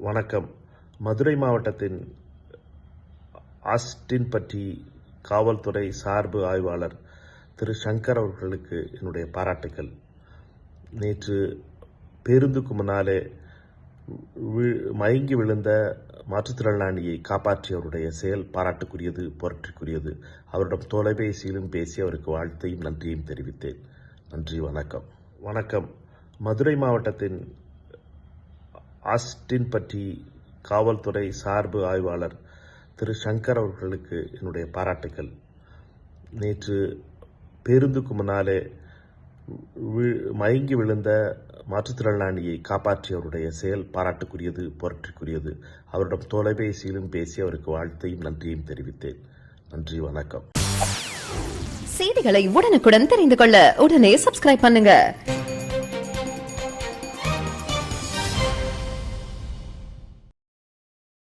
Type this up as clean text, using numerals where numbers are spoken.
வணக்கம். மதுரை மாவட்டத்தின் ஆஸ்டின்பட்டி காவல்துறை சார்பு ஆய்வாளர் திரு சங்கர் அவர்களுக்கு என்னுடைய பாராட்டுக்கள். நேற்று பேருந்துக்கு முன்னாலே மயங்கி விழுந்த மாற்றுத்திறனாளியை காப்பாற்றியவருடைய செயல் பாராட்டுக்குரியது, போற்றிக்குரியது. அவரிடம் தொலைபேசியிலும் பேசி அவருக்கு வாழ்த்தையும் நன்றியும் தெரிவித்தேன். நன்றி, வணக்கம். வணக்கம். மதுரை மாவட்டத்தின் ஆஸ்டின்பட்டி காவல்துறை சார்பு ஆய்வாளர் திரு சங்கர் அவர்களுக்கு என்னுடைய பாராட்டுக்கள். நேற்று பேருந்துக்கு முன்னாலே மயங்கி விழுந்த மாற்றுத்திறனாளியை காப்பாற்றியவருடைய செயல் பாராட்டுக்குரியது, போற்றிக்குரியது. அவரிடம் தொலைபேசியிலும் பேசி அவருக்கு வாழ்த்தையும் நன்றியும் தெரிவித்தேன். நன்றி, வணக்கம். செய்திகளை உடனுக்குடன் தெரிந்து கொள்ள உடனே சப்ஸ்கிரைப் பண்ணுங்க.